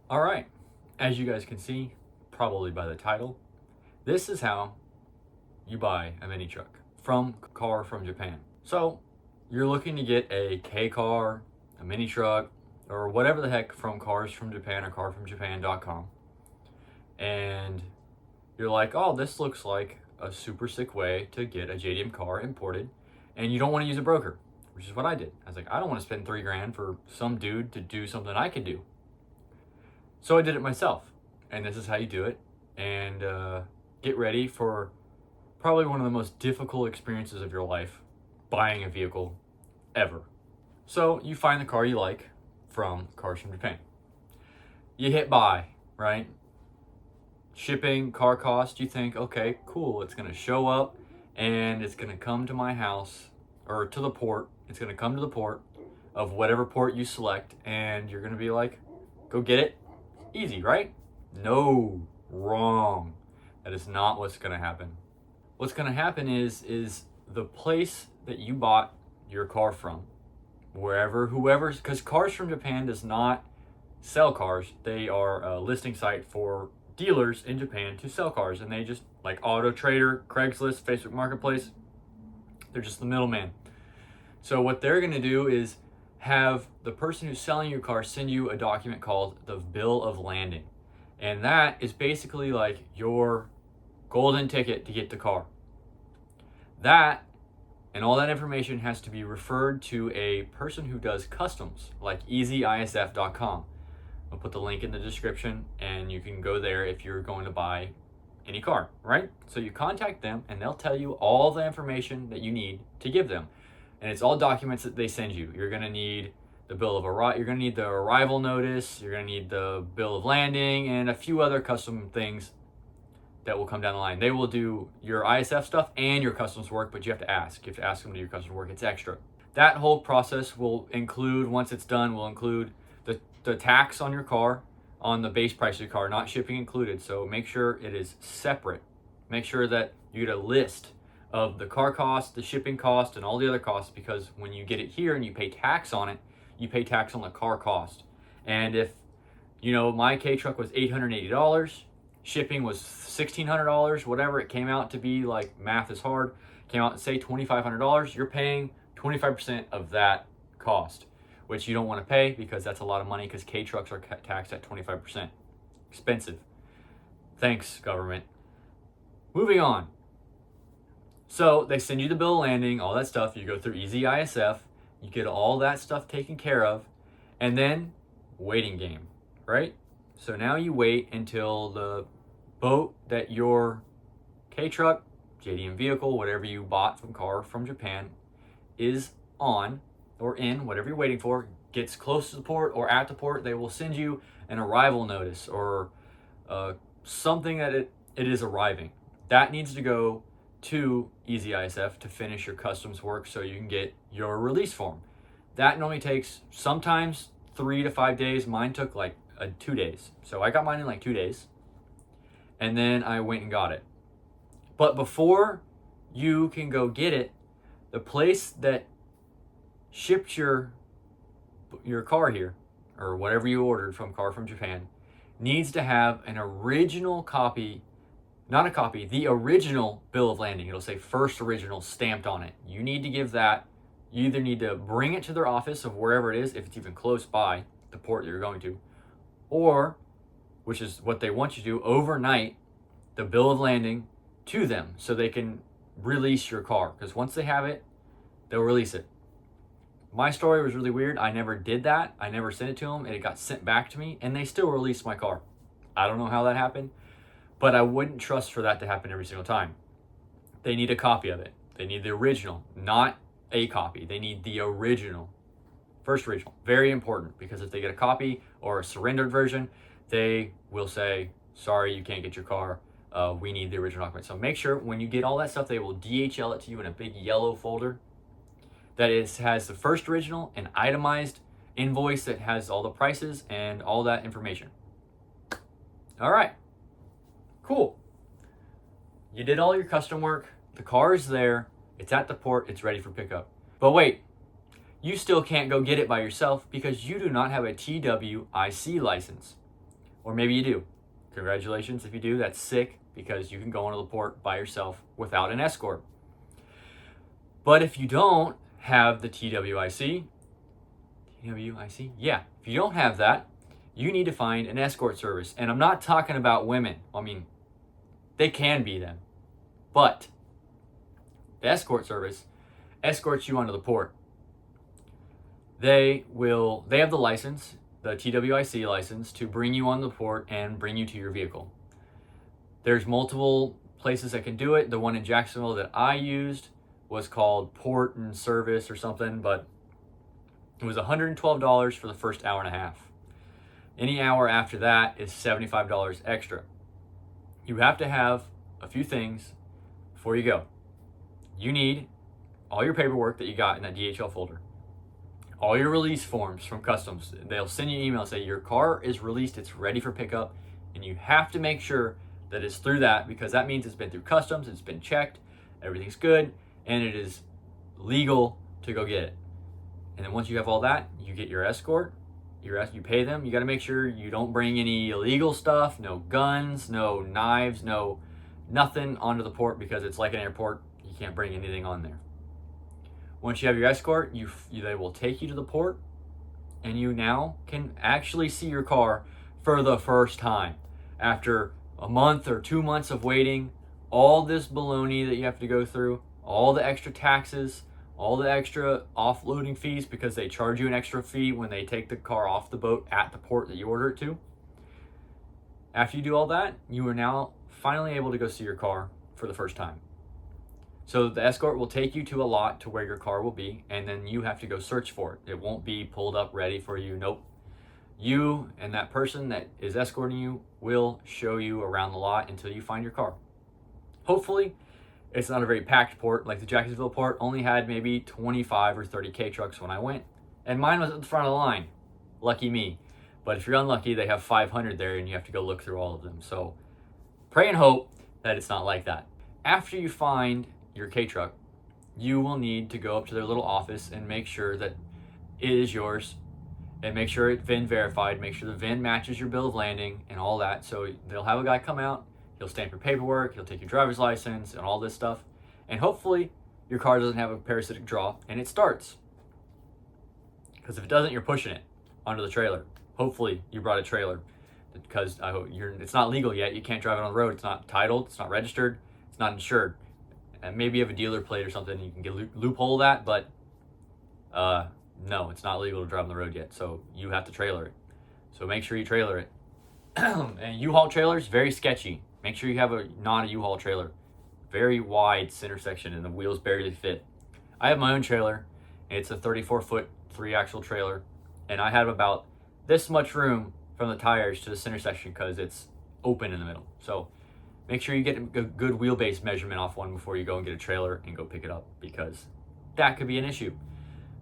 All right, as you guys can see, probably by the title, this is how you buy a mini truck from Car from Japan. So you're looking to get a K car, a mini truck, or whatever the heck from Cars from Japan or carfromjapan.com. And you're like, oh, this looks like a super sick way to get a JDM car imported. And you don't want to use a broker, which is what I did. I was like, I don't want to spend $3,000 for some dude to do something I could do. So I did it myself, and this is how you do it. And get ready for probably one of the most difficult experiences of your life, buying a vehicle ever. So you find the car you like from Cars from Japan. You hit buy, right? Shipping, car cost, you think, okay, cool, it's gonna show up and it's gonna come to my house or to the port. It's gonna come to the port of whatever port you select, and you're gonna be like, go get it. Easy, right? No, wrong. That is not what's going to happen. What's going to happen is the place that you bought your car from, whoever's, because Cars from Japan does not sell cars. They are a listing site for dealers in Japan to sell cars, and they just, like Auto Trader, Craigslist, Facebook Marketplace, they're just the middleman. So what they're going to do is have the person who's selling your car send you a document called the bill of landing. And that is basically like your golden ticket to get the car. That and all that information has to be referred to a person who does customs, like easyisf.com. I'll put the link in the description and you can go there if you're going to buy any car, right? So you contact them and they'll tell you all the information that you need to give them. And it's all documents that they send you. You're gonna need the bill of arrival. You're gonna need the arrival notice. You're gonna need the bill of landing and a few other custom things that will come down the line. They will do your ISF stuff and your customs work, but you have to ask. You have to ask them to do your customs work. It's extra. That whole process will include, once it's done, will include the tax on your car, on the base price of your car, not shipping included. So make sure it is separate. Make sure that you get a list of the car cost, the shipping cost, and all the other costs, because when you get it here and you pay tax on it, you pay tax on the car cost. And if, my K truck was $880, shipping was $1,600, whatever it came out to be, like math is hard, came out to say $2,500, you're paying 25% of that cost, which you don't want to pay because that's a lot of money because K trucks are taxed at 25%. Expensive. Thanks, government. Moving on. So they send you the bill of landing, all that stuff. You go through Easy ISF, you get all that stuff taken care of, and then waiting game, right? So now you wait until the boat that your K truck, JDM Vehicle, whatever you bought from Car from Japan, is on or in, whatever you're waiting for, gets close to the port or at the port. They will send you an arrival notice or something that it is arriving. That needs to go to Easy ISF to finish your customs work so you can get your release form. That normally takes sometimes 3 to 5 days. Mine took like 2 days. So I got mine in like 2 days. And then I went and got it. But before you can go get it, the place that shipped your car here, or whatever you ordered from Car from Japan, needs to have an original copy. Not a copy, the original bill of landing. It'll say first original stamped on it. You need to give that. You either need to bring it to their office of wherever it is, if it's even close by the port that you're going to, or, which is what they want you to do, overnight the bill of landing to them so they can release your car. Because once they have it, they'll release it. My story was really weird. I never did that. I never sent it to them, and it got sent back to me, and they still released my car. I don't know how that happened. But I wouldn't trust for that to happen every single time. They need a copy of it. They need the original, not a copy. They need the original. First original. Very important, because if they get a copy or a surrendered version, they will say, sorry, you can't get your car. We need the original document. So make sure when you get all that stuff, they will DHL it to you in a big yellow folder that has the first original, an itemized invoice that has all the prices and all that information. All right. Cool. You did all your custom work. The car is there. It's at the port. It's ready for pickup. But wait, you still can't go get it by yourself because you do not have a TWIC license. Or maybe you do. Congratulations if you do. That's sick, because you can go onto the port by yourself without an escort. But if you don't have the TWIC, yeah, if you don't have that, you need to find an escort service. And I'm not talking about women. I mean, they can be them. But the escort service escorts you onto the port. They have the license, the TWIC license, to bring you on the port and bring you to your vehicle. There's multiple places that can do it. The one in Jacksonville that I used was called Port and Service or something, but it was $112 for the first hour and a half. Any hour after that is $75 extra. You have to have a few things before you go. You need all your paperwork that you got in that DHL folder. All your release forms from customs. They'll send you an email and say your car is released, it's ready for pickup, and you have to make sure that it's through that, because that means it's been through customs, it's been checked, everything's good, and it is legal to go get it. And then once you have all that, you get your escort, you pay them. You got to make sure you don't bring any illegal stuff, no guns, no knives, no nothing onto the port, because it's like an airport. You can't bring anything on there. Once you have your escort, they will take you to the port, and you now can actually see your car for the first time. After a month or 2 months of waiting, all this baloney that you have to go through, all the extra taxes, all the extra offloading fees, because they charge you an extra fee when they take the car off the boat at the port that you order it to. After you do all that, you are now finally able to go see your car for the first time. So the escort will take you to a lot to where your car will be, and then you have to go search for it. It won't be pulled up ready for you. Nope. You and that person that is escorting you will show you around the lot until you find your car. Hopefully, it's not a very packed port. Like the Jacksonville port only had maybe 25 or 30 K-trucks when I went, and mine was at the front of the line. Lucky me. But if you're unlucky, they have 500 there, and you have to go look through all of them. So pray and hope that it's not like that. After you find your K-truck, you will need to go up to their little office and make sure that it is yours, and make sure it's VIN verified, make sure the VIN matches your bill of landing and all that. So they'll have a guy come out, he'll stamp your paperwork, he'll take your driver's license and all this stuff, and hopefully your car doesn't have a parasitic draw and it starts. Because if it doesn't, you're pushing it onto the trailer. Hopefully you brought a trailer, because it's not legal yet. You can't drive it on the road. It's not titled, it's not registered, it's not insured. And maybe you have a dealer plate or something, you can get loophole that, but no, it's not legal to drive on the road yet, so you have to trailer it. So make sure you trailer it. And U-Haul trailers, very sketchy. Make sure you have not a U-Haul trailer. Very wide center section and the wheels barely fit. I have my own trailer. It's a 34-foot 3-axle trailer, and I have about this much room from the tires to the center section because it's open in the middle. So make sure you get a good wheelbase measurement off one before you go and get a trailer and go pick it up, because that could be an issue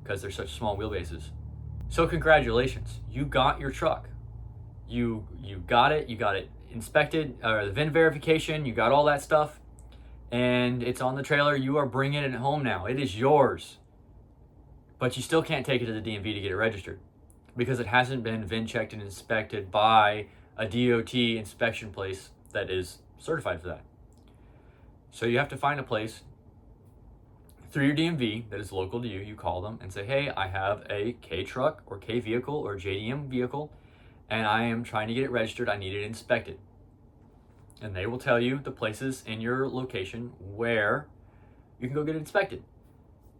because they're such small wheelbases. So congratulations, you got your truck. You got it inspected, the VIN verification, you got all that stuff, and it's on the trailer. You are bringing it home now. It is yours. But you still can't take it to the DMV to get it registered because it hasn't been VIN checked and inspected by a DOT inspection place that is certified for that. So you have to find a place through your DMV that is local to you. You call them and say, hey, I have a K truck or K vehicle or JDM vehicle, and I am trying to get it registered. I need it inspected. And they will tell you the places in your location where you can go get it inspected.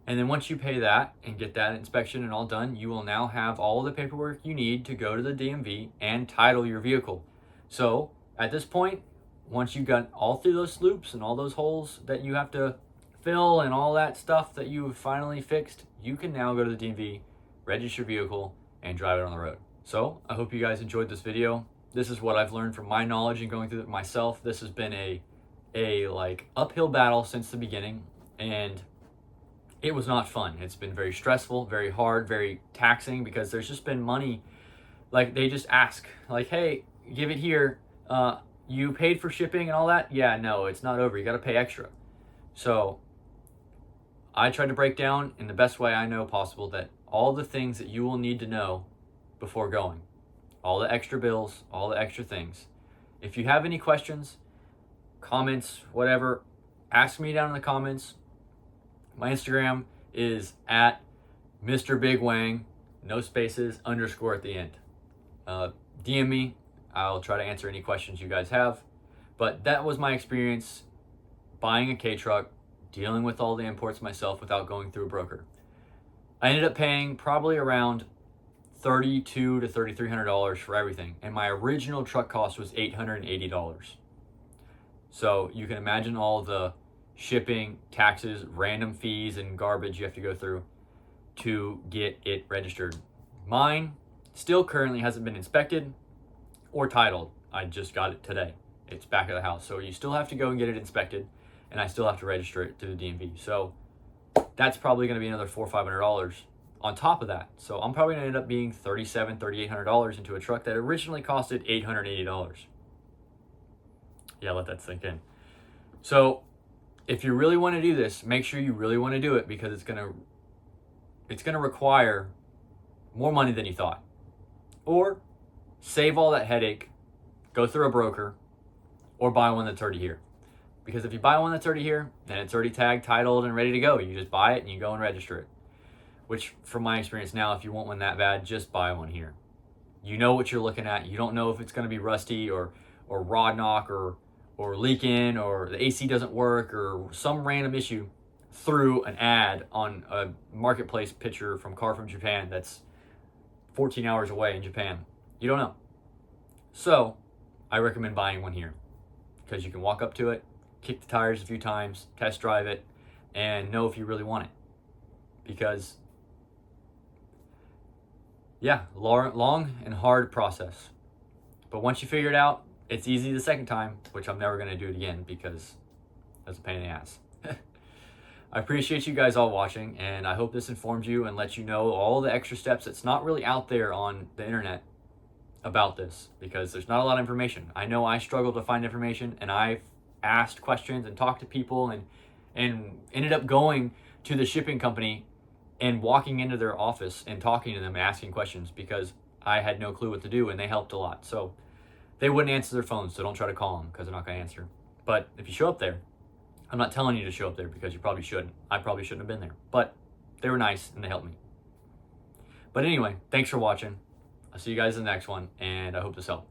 And then once you pay that and get that inspection and all done, you will now have all the paperwork you need to go to the DMV and title your vehicle. So at this point, once you got all through those loops and all those holes that you have to fill and all that stuff that you've finally fixed, you can now go to the DMV, register your vehicle, and drive it on the road. So I hope you guys enjoyed this video. This is what I've learned from my knowledge and going through it myself. This has been a like uphill battle since the beginning, and it was not fun. It's been very stressful, very hard, very taxing, because there's just been money. Like they just ask, like, hey, give it here. You paid for shipping and all that? Yeah, no, it's not over. You got to pay extra. So I tried to break down in the best way I know possible that all the things that you will need to know before going. all the extra bills, all the extra things. If you have any questions, comments, whatever, ask me down in the comments. My Instagram is at Mr. Big Wang, no spaces, underscore at the end. DM me. I'll try to answer any questions you guys have. But that was my experience buying a K truck, dealing with all the imports myself without going through a broker. I ended up paying probably around $3,200 to $3,300 for everything, and my original truck cost was $880. So you can imagine all the shipping, taxes, random fees, and garbage you have to go through to get it registered. Mine still currently hasn't been inspected or titled. I just got it today. It's back at the house. So you still have to go and get it inspected, and I still have to register it to the DMV. So that's probably going to be another $400 or $500 on top of that. So I'm probably going to end up being $3,700, $3,800 into a truck that originally costed $880. Yeah, let that sink in. So if you really want to do this, make sure you really want to do it, because it's going to require more money than you thought. Or save all that headache, go through a broker, or buy one that's already here. Because if you buy one that's already here, then it's already tagged, titled, and ready to go. You just buy it and you go and register it. Which, from my experience now, if you want one that bad, just buy one here. You know what you're looking at. You don't know if it's going to be rusty or rod knock or leaking, or the AC doesn't work, or some random issue through an ad on a marketplace picture from Car from Japan that's 14 hours away in Japan. You don't know. So I recommend buying one here, because you can walk up to it, kick the tires a few times, test drive it, and know if you really want it. Because, yeah, long and hard process. But once you figure it out, it's easy the second time, which I'm never going to do it again, because that's a pain in the ass. I appreciate you guys all watching, and I hope this informs you and lets you know all the extra steps that's not really out there on the internet about this, because there's not a lot of information. I know I struggled to find information, and I've asked questions and talked to people and ended up going to the shipping company and walking into their office and talking to them and asking questions, because I had no clue what to do, and they helped a lot. So they wouldn't answer their phones, so don't try to call them, because they're not going to answer. But if you show up there, I'm not telling you to show up there, because you probably shouldn't. I probably shouldn't have been there, but they were nice and they helped me. But anyway, thanks for watching. I'll see you guys in the next one, and I hope this helped.